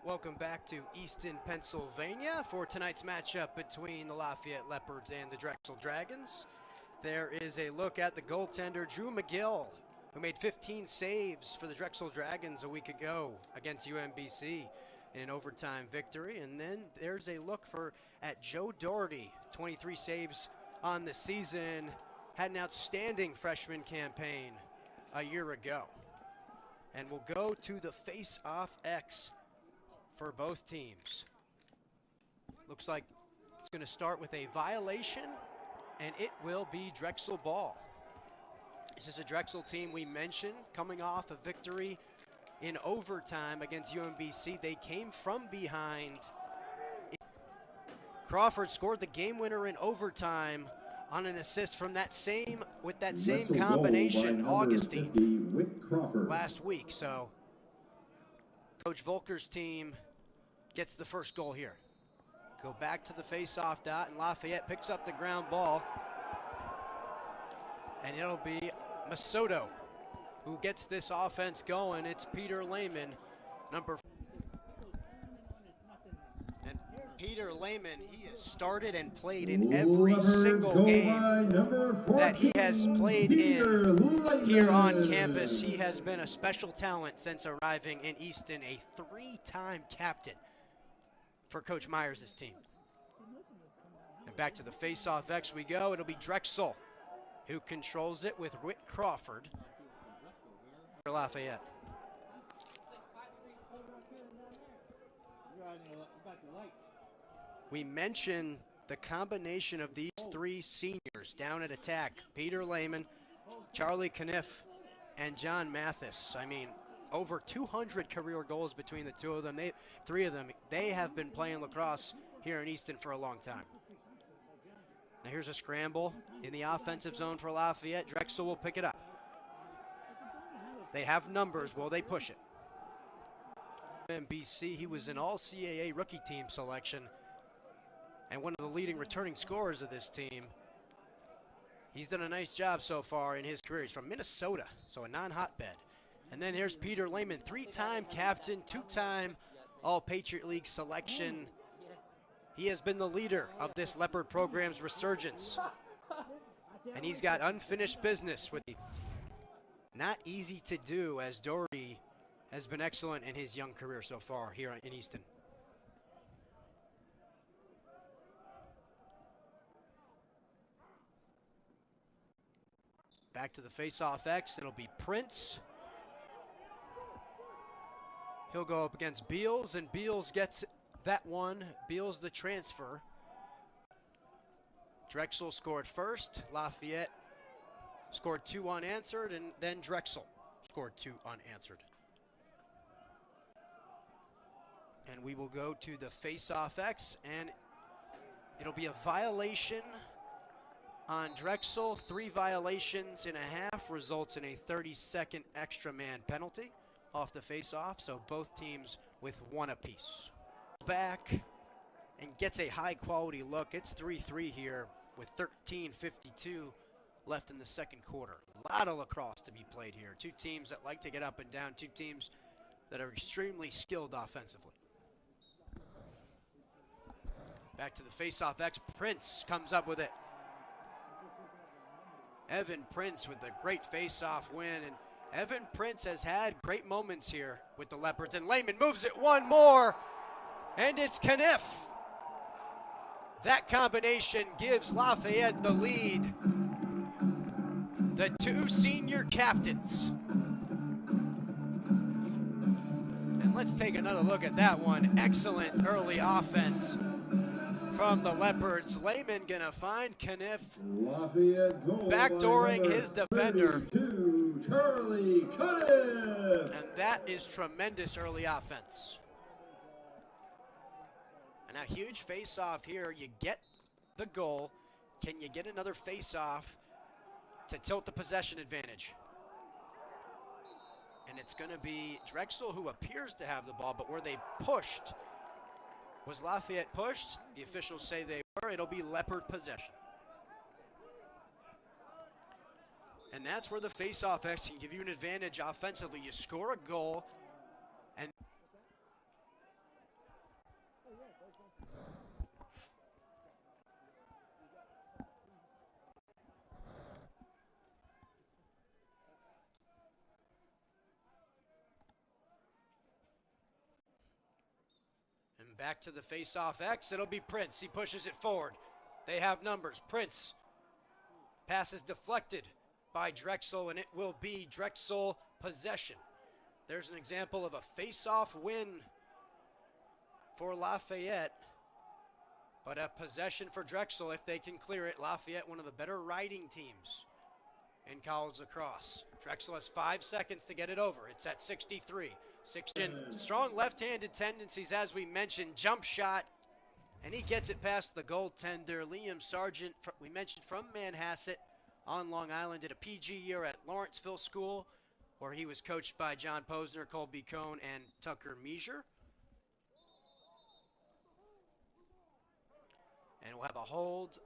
Welcome back to Easton, Pennsylvania for tonight's matchup between the Lafayette Leopards and the Drexel Dragons. There is a look at the goaltender, Drew McGill, who made 15 saves for the Drexel Dragons a week ago against UMBC in an overtime victory. And then there's a look at Joe Doherty, 23 saves on the season, had an outstanding freshman campaign a year ago. And we'll go to the face-off X for both teams. Looks like it's going to start with a violation, and it will be Drexel ball. This is a Drexel team we mentioned coming off a victory in overtime against UMBC. They came from behind. Crawford scored the game winner in overtime on an assist from that same combination, Augustine, last week. So Coach Volker's team gets the first goal here. Go back to the face-off dot, and Lafayette picks up the ground ball. And it'll be Masoto who gets this offense going. It's Peter Lehman, number 4. And Peter Lehman, he has started and played in every single game that he has played in here on campus. He has been a special talent since arriving in Easton, a 3-time captain for Coach Myers' team. And back to the face-off X we go. It'll be Drexel who controls it with Whit Crawford for Lafayette. We mentioned the combination of these three seniors down at attack: Peter Lehman, Charlie Kniff, and John Mathis. I mean, over 200 career goals between the two of them. Three of them, they have been playing lacrosse here in Easton for a long time. Now here's a scramble in the offensive zone for Lafayette. Drexel will pick it up. They have numbers. Will they push it? MBC, he was an all-CAA rookie team selection and one of the leading returning scorers of this team. He's done a nice job so far in his career. He's from Minnesota, so a non-hotbed. And then here's Peter Lehman, 3-time captain, 2-time All-Patriot League selection. He has been the leader of this Leopard program's resurgence. And he's got unfinished business with not easy to do, as Doherty has been excellent in his young career so far here in Easton. Back to the face-off X, it'll be Prince. He'll go up against Beals, and Beals gets that one. Beals the transfer. Drexel scored first. Lafayette scored 2 unanswered, and then Drexel scored 2 unanswered. And we will go to the face-off X, and it'll be a violation on Drexel. 3 violations and a half results in a 30-second extra man penalty off the face-off, so both teams with 1 apiece. Back and gets a high-quality look. It's 3-3 here with 13:52 left in the second quarter. A lot of lacrosse to be played here. 2 teams that like to get up and down, 2 teams that are extremely skilled offensively. Back to the face-off X. Prince comes up with it. Evan Prince with the great face-off win, and Evan Prince has had great moments here with the Leopards, and Lehman moves it one more, and it's Kniff. That combination gives Lafayette the lead. The 2 senior captains. And let's take another look at that one. Excellent early offense from the Leopards. Lehman gonna find Kniff, backdooring his defender. Charlie Kniff. And that is tremendous early offense. And a huge face-off here. You get the goal. Can you get another face-off to tilt the possession advantage? And it's going to be Drexel who appears to have the ball, but were they pushed? Was Lafayette pushed? The officials say they were. It'll be Leopard possession. And that's where the face-off X can give you an advantage offensively. You score a goal, and And back to the face-off X. It'll be Prince. He pushes it forward. They have numbers. Prince. Pass is deflected by Drexel, and it will be Drexel possession. There's an example of a face-off win for Lafayette, but a possession for Drexel if they can clear it. Lafayette, one of the better riding teams in college lacrosse. Drexel has 5 seconds to get it over. It's at 63. Strong left-handed tendencies, as we mentioned. Jump shot, and he gets it past the goaltender. Liam Sargent, we mentioned, from Manhasset on Long Island, did a PG year at Lawrenceville School, where he was coached by John Posner, Colby Cohn, and Tucker Measure. And we'll have a hold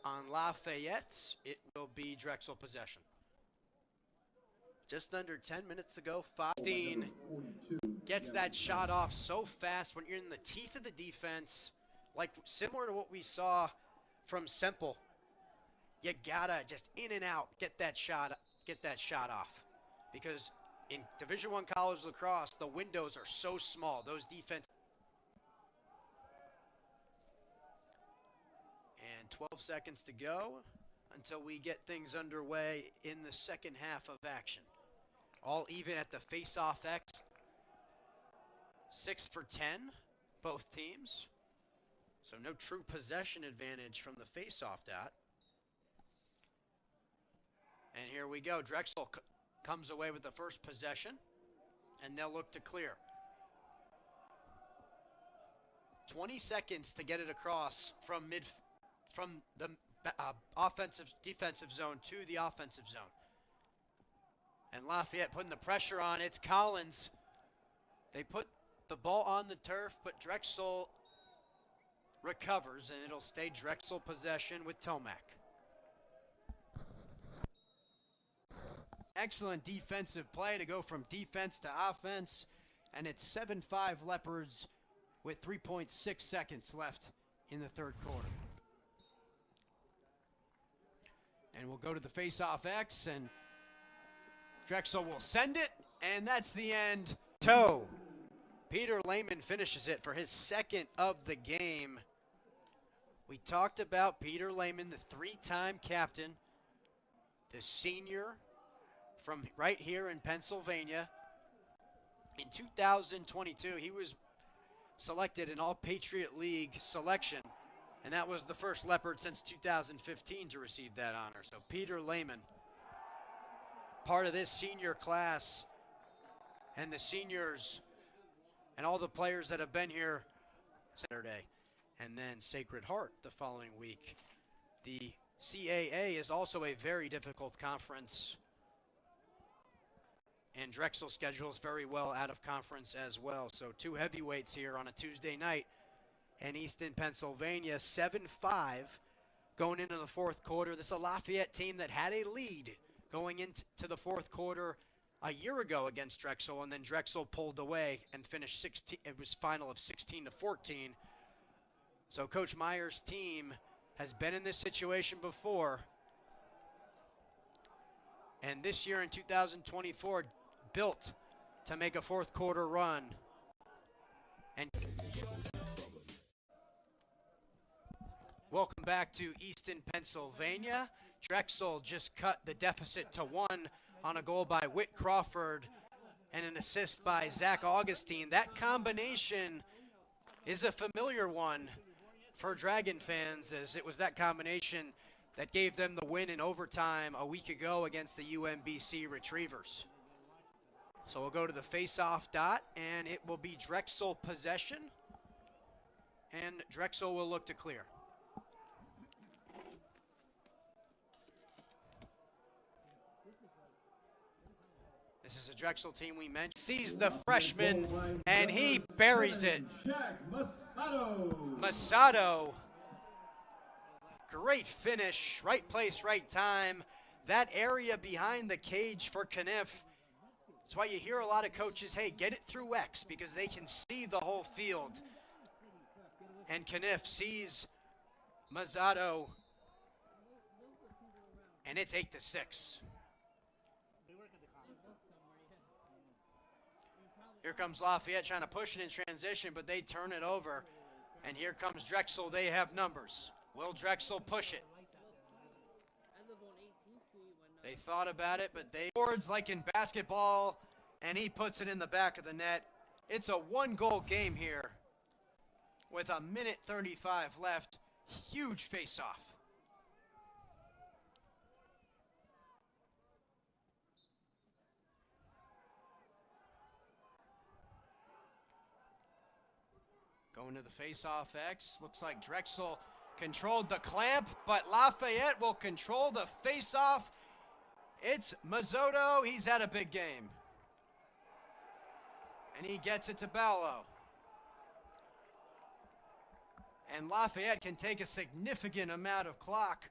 on Lafayette. It will be Drexel possession. Just under 10 minutes to go. 15 gets that shot off so fast when you're in the teeth of the defense, like similar to what we saw from Semple. You gotta just in and out get that shot off, because in Division I college lacrosse, the windows are so small. Those defense. And 12 seconds to go until we get things underway in the second half of action. All even at the face-off X. 6 for 10, both teams. So no true possession advantage from the face-off dot. And here we go. Drexel comes away with the first possession, and they'll look to clear. 20 seconds to get it across from the defensive zone to the offensive zone. And Lafayette putting the pressure on. It's Collins. They put the ball on the turf, but Drexel recovers, and it'll stay Drexel possession with Tomac. Excellent defensive play to go from defense to offense, and it's 7-5 Leopards with 3.6 seconds left in the third quarter. And we'll go to the face-off X, and Drexel will send it, and that's the end. Toe. Peter Lehman finishes it for his second of the game. We talked about Peter Lehman, the 3-time captain, the senior from right here in Pennsylvania. In 2022, he was selected in All-Patriot League selection, and that was the first Leopard since 2015 to receive that honor. So Peter Lehman, part of this senior class, and the seniors and all the players that have been here Saturday, and then Sacred Heart the following week. The CAA is also a very difficult conference, and Drexel schedules very well out of conference as well. So two heavyweights here on a Tuesday night in Easton, Pennsylvania. 7-5 going into the fourth quarter. This is a Lafayette team that had a lead going into the fourth quarter a year ago against Drexel, and then Drexel pulled away and finished 16. It was final of 16-14. So Coach Meyer's team has been in this situation before, and this year in 2024 built to make a fourth quarter run. And welcome back to Easton, Pennsylvania. Drexel just cut the deficit to 1 on a goal by Whit Crawford and an assist by Zach Augustine. That combination is a familiar one for Dragon fans, as it was that combination that gave them the win in overtime a week ago against the UMBC Retrievers. So we'll go to the face-off dot, and it will be Drexel possession, and Drexel will look to clear. This is a Drexel team we mentioned. Sees the freshman, and he buries it. Masato. Great finish, right place, right time. That area behind the cage for Kniff. That's why you hear a lot of coaches, hey, get it through X, because they can see the whole field. And Kniff sees Mazzato, and it's 8-6. Here comes Lafayette trying to push it in transition, but they turn it over. And here comes Drexel. They have numbers. Will Drexel push it? They thought about it, but they boards like in basketball, and he puts it in the back of the net. It's a one-goal game here with 1:35 left. Huge face-off. Going to the face-off X. Looks like Drexel controlled the clamp, but Lafayette will control the face-off. It's Mazzoto. He's had a big game. And he gets it to Ballo. And Lafayette can take a significant amount of clock